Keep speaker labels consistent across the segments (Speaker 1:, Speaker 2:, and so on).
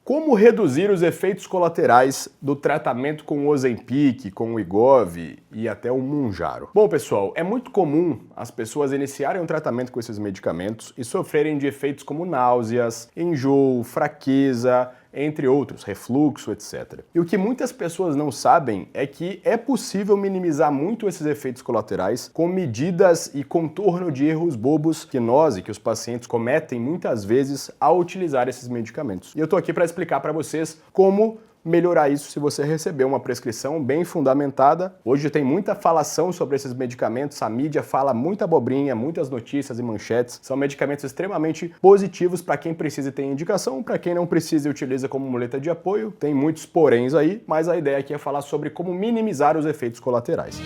Speaker 1: Como reduzir os efeitos colaterais do tratamento com o Ozempic, com o Wegovy e até o Mounjaro? Bom, pessoal, é muito comum as pessoas iniciarem um tratamento com esses medicamentos e sofrerem de efeitos como náuseas, enjoo, fraqueza, entre outros, refluxo, etc. E o que muitas pessoas não sabem é que é possível minimizar muito esses efeitos colaterais com medidas e contorno de erros bobos que nós e que os pacientes cometem muitas vezes ao utilizar esses medicamentos. E eu tô aqui para explicar para vocês como melhorar isso se você receber uma prescrição bem fundamentada. Hoje tem muita falação sobre esses medicamentos, a mídia fala muita abobrinha, muitas notícias e manchetes. São medicamentos extremamente positivos para quem precisa e tem indicação, para quem não precisa e utiliza como muleta de apoio. Tem muitos poréns aí, mas a ideia aqui é falar sobre como minimizar os efeitos colaterais.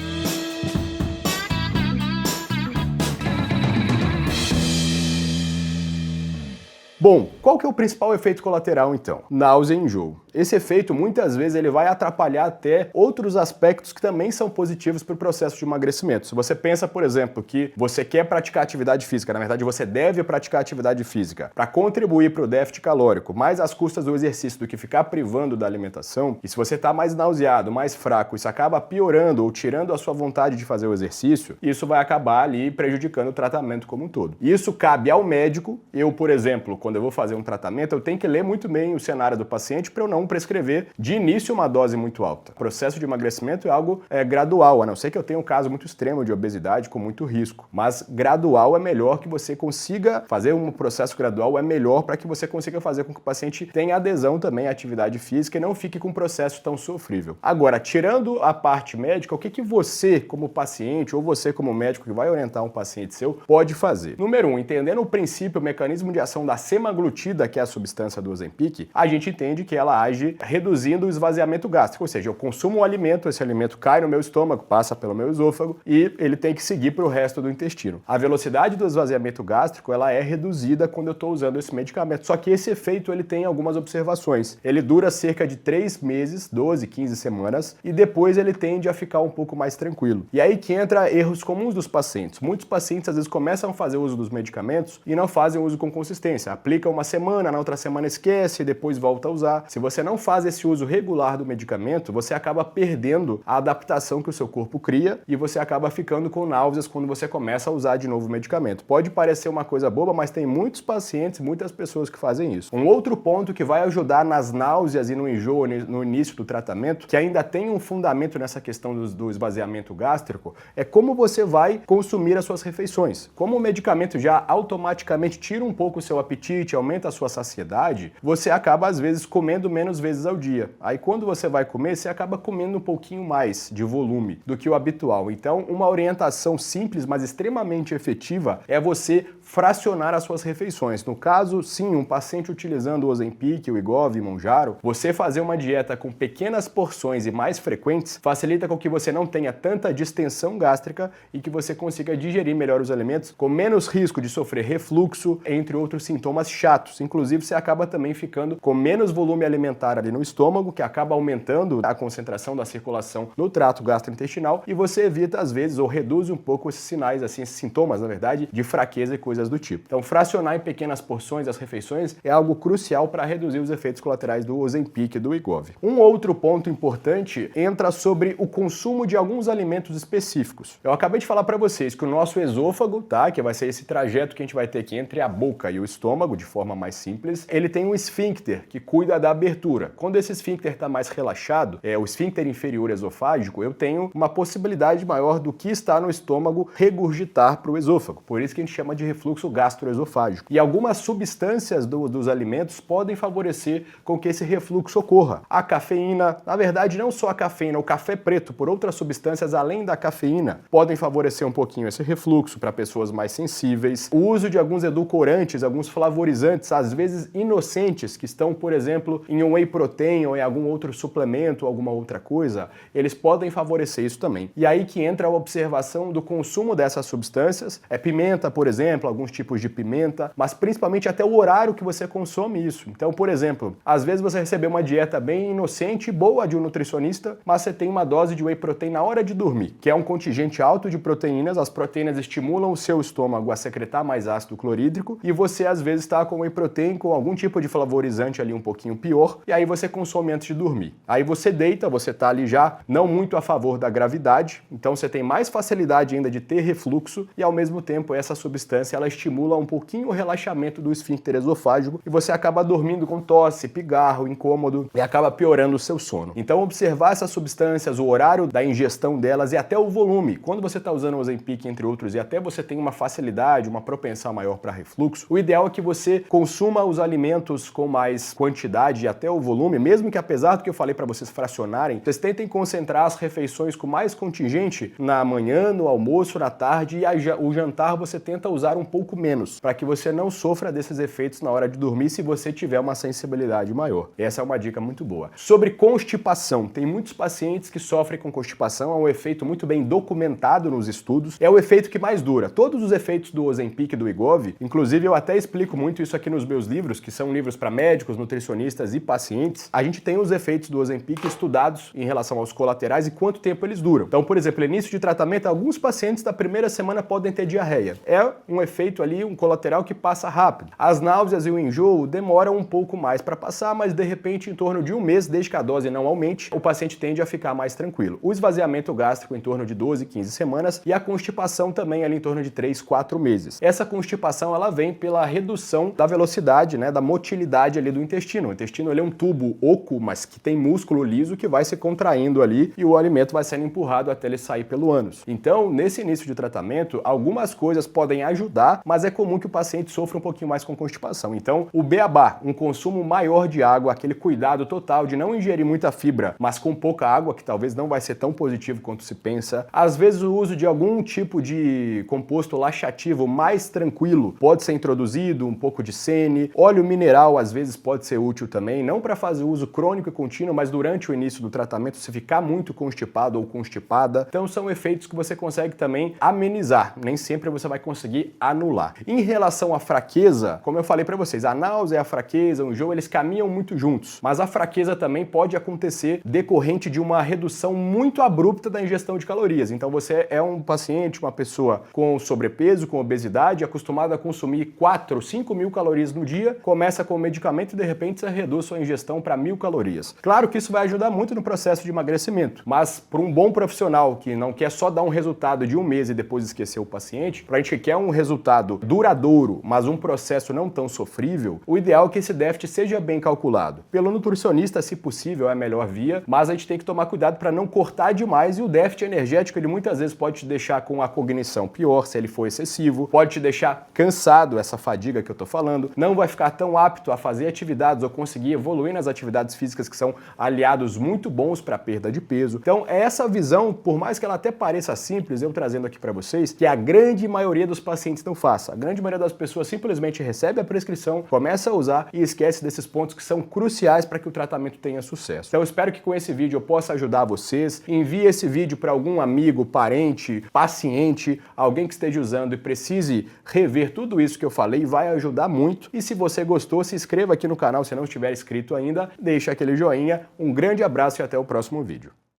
Speaker 1: Bom, qual que é o principal efeito colateral então? Náusea e enjoo. Esse efeito muitas vezes ele vai atrapalhar até outros aspectos que também são positivos para o processo de emagrecimento. Se você pensa, por exemplo, que você quer praticar atividade física, na verdade você deve praticar atividade física para contribuir para o déficit calórico, mais às custas do exercício do que ficar privando da alimentação, e se você está mais nauseado, mais fraco, isso acaba piorando ou tirando a sua vontade de fazer o exercício, isso vai acabar ali prejudicando o tratamento como um todo. Isso cabe ao médico. Eu, por exemplo, quando eu vou fazer um tratamento, eu tenho que ler muito bem o cenário do paciente para eu não prescrever de início uma dose muito alta. O processo de emagrecimento é algo gradual, a não ser que eu tenha um caso muito extremo de obesidade com muito risco. Mas gradual é melhor que você consiga fazer um processo gradual, é melhor para que você consiga fazer com que o paciente tenha adesão também à atividade física e não fique com um processo tão sofrível. Agora, tirando a parte médica, o que você, como paciente, ou você como médico que vai orientar um paciente seu, pode fazer? Número 1, entendendo o princípio, o mecanismo de ação da semaglutida, que é a substância do Ozempic, a gente entende que ela age reduzindo o esvaziamento gástrico, ou seja, eu consumo um alimento, esse alimento cai no meu estômago, passa pelo meu esôfago e ele tem que seguir para o resto do intestino. A velocidade do esvaziamento gástrico ela é reduzida quando eu estou usando esse medicamento, só que esse efeito ele tem algumas observações. Ele dura cerca de 3 meses, 12, 15 semanas, e depois ele tende a ficar um pouco mais tranquilo. E aí que entra erros comuns dos pacientes. Muitos pacientes às vezes começam a fazer uso dos medicamentos e não fazem uso com consistência. Aplica uma semana, na outra semana esquece, depois volta a usar. Se você não faz esse uso regular do medicamento, você acaba perdendo a adaptação que o seu corpo cria e você acaba ficando com náuseas quando você começa a usar de novo o medicamento. Pode parecer uma coisa boba, mas tem muitos pacientes, muitas pessoas que fazem isso. Um outro ponto que vai ajudar nas náuseas e no enjoo no início do tratamento, que ainda tem um fundamento nessa questão do esvaziamento gástrico, é como você vai consumir as suas refeições. Como o medicamento já automaticamente tira um pouco o seu apetite, aumenta a sua saciedade, você acaba às vezes comendo menos vezes ao dia. Aí quando você vai comer, você acaba comendo um pouquinho mais de volume do que o habitual. Então, uma orientação simples, mas extremamente efetiva, é você fracionar as suas refeições. No caso, sim, um paciente utilizando o Ozempic, o Wegovy, o Mounjaro, você fazer uma dieta com pequenas porções e mais frequentes facilita com que você não tenha tanta distensão gástrica e que você consiga digerir melhor os alimentos com menos risco de sofrer refluxo, entre outros sintomas chatos. Inclusive, você acaba também ficando com menos volume alimentar ali no estômago, que acaba aumentando a concentração da circulação no trato gastrointestinal, e você evita às vezes ou reduz um pouco esses sinais, assim, esses sintomas, na verdade, de fraqueza e coisas do tipo. Então, fracionar em pequenas porções as refeições é algo crucial para reduzir os efeitos colaterais do Ozempic e do Wegovy. Um outro ponto importante entra sobre o consumo de alguns alimentos específicos. Eu acabei de falar para vocês que o nosso esôfago, tá, que vai ser esse trajeto que a gente vai ter aqui entre a boca e o estômago, de forma mais simples, ele tem um esfíncter que cuida da abertura. Quando esse esfíncter está mais relaxado, o esfíncter inferior esofágico, eu tenho uma possibilidade maior do que está no estômago regurgitar para o esôfago. Por isso que a gente chama de refluxo gastroesofágico. E algumas substâncias dos alimentos podem favorecer com que esse refluxo ocorra. A cafeína, na verdade não só a cafeína, o café preto por outras substâncias além da cafeína podem favorecer um pouquinho esse refluxo para pessoas mais sensíveis. O uso de alguns edulcorantes, alguns flavorizantes, às vezes inocentes, que estão, por exemplo, em um whey protein ou em algum outro suplemento, alguma outra coisa, eles podem favorecer isso também. E aí que entra a observação do consumo dessas substâncias, pimenta, por exemplo, alguns tipos de pimenta, mas principalmente até o horário que você consome isso. Então, por exemplo, às vezes você recebeu uma dieta bem inocente e boa de um nutricionista, mas você tem uma dose de whey protein na hora de dormir, que é um contingente alto de proteínas. As proteínas estimulam o seu estômago a secretar mais ácido clorídrico e você às vezes está com whey protein com algum tipo de flavorizante ali um pouquinho pior, e aí você consome antes de dormir. Aí você deita, você tá ali já não muito a favor da gravidade, então você tem mais facilidade ainda de ter refluxo e ao mesmo tempo essa substância ela estimula um pouquinho o relaxamento do esfíncter esofágico e você acaba dormindo com tosse, pigarro, incômodo e acaba piorando o seu sono. Então observar essas substâncias, o horário da ingestão delas e até o volume. Quando você está usando o Ozempic, entre outros, e até você tem uma facilidade, uma propensão maior para refluxo, o ideal é que você consuma os alimentos com mais quantidade e até o volume, mesmo que apesar do que eu falei para vocês fracionarem, vocês tentem concentrar as refeições com mais contingente na manhã, no almoço, na tarde, e o jantar você tenta usar um pouco menos, para que você não sofra desses efeitos na hora de dormir se você tiver uma sensibilidade maior. Essa é uma dica muito boa. Sobre constipação, tem muitos pacientes que sofrem com constipação, é um efeito muito bem documentado nos estudos, é o efeito que mais dura. Todos os efeitos do Ozempic e do Wegovy, inclusive eu até explico muito isso aqui nos meus livros, que são livros para médicos, nutricionistas e pacientes, a gente tem os efeitos do Ozempic estudados em relação aos colaterais e quanto tempo eles duram. Então, por exemplo, início de tratamento, alguns pacientes da primeira semana podem ter diarreia. É um efeito ali, um colateral que passa rápido. As náuseas e o enjoo demoram um pouco mais para passar, mas de repente em torno de um mês, desde que a dose não aumente, o paciente tende a ficar mais tranquilo. O esvaziamento gástrico em torno de 12, 15 semanas e a constipação também ali em torno de 3, 4 meses. Essa constipação ela vem pela redução da velocidade, né, da motilidade ali do intestino. O intestino ele é um tubo oco, mas que tem músculo liso que vai se contraindo ali e o alimento vai sendo empurrado até ele sair pelo ânus. Então, nesse início de tratamento, algumas coisas podem ajudar, mas é comum que o paciente sofra um pouquinho mais com constipação. Então, o beabá, um consumo maior de água, aquele cuidado total de não ingerir muita fibra, mas com pouca água, que talvez não vai ser tão positivo quanto se pensa. Às vezes o uso de algum tipo de composto laxativo mais tranquilo pode ser introduzido, um pouco de sene. Óleo mineral às vezes pode ser útil também, não para fazer uso crônico e contínuo, mas durante o início do tratamento, se ficar muito constipado ou constipada. Então são efeitos que você consegue também amenizar, nem sempre você vai conseguir anular. Em relação à fraqueza, como eu falei para vocês, a náusea e a fraqueza, o enjoo, eles caminham muito juntos, mas a fraqueza também pode acontecer decorrente de uma redução muito abrupta da ingestão de calorias. Então você é um paciente, uma pessoa com sobrepeso, com obesidade, acostumado a consumir 4, 5 mil calorias no dia, começa com o medicamento e de repente você reduz sua ingestão para 1.000 calorias. Claro que isso vai ajudar muito no processo de emagrecimento, mas para um bom profissional que não quer só dar um resultado de um mês e depois esquecer o paciente, para a gente que quer um resultado duradouro, mas um processo não tão sofrível, o ideal é que esse déficit seja bem calculado. Pelo nutricionista, se possível, é a melhor via, mas a gente tem que tomar cuidado para não cortar demais e o déficit energético, ele muitas vezes pode te deixar com a cognição pior, se ele for excessivo, pode te deixar cansado, essa fadiga que eu tô falando, não vai ficar tão apto a fazer atividades ou conseguir evoluir nas atividades físicas que são aliados muito bons para a perda de peso. Então, é essa visão, por mais que ela até pareça simples, eu trazendo aqui para vocês, que a grande maioria dos pacientes não faça. A grande maioria das pessoas simplesmente recebe a prescrição, começa a usar e esquece desses pontos que são cruciais para que o tratamento tenha sucesso. Então, eu espero que com esse vídeo eu possa ajudar vocês. Envie esse vídeo para algum amigo, parente, paciente, alguém que esteja usando e precise rever tudo isso que eu falei, vai ajudar muito. E se você gostou, se inscreva aqui no canal se não estiver inscrito ainda, deixa aquele joinha. Um grande abraço e até o próximo vídeo.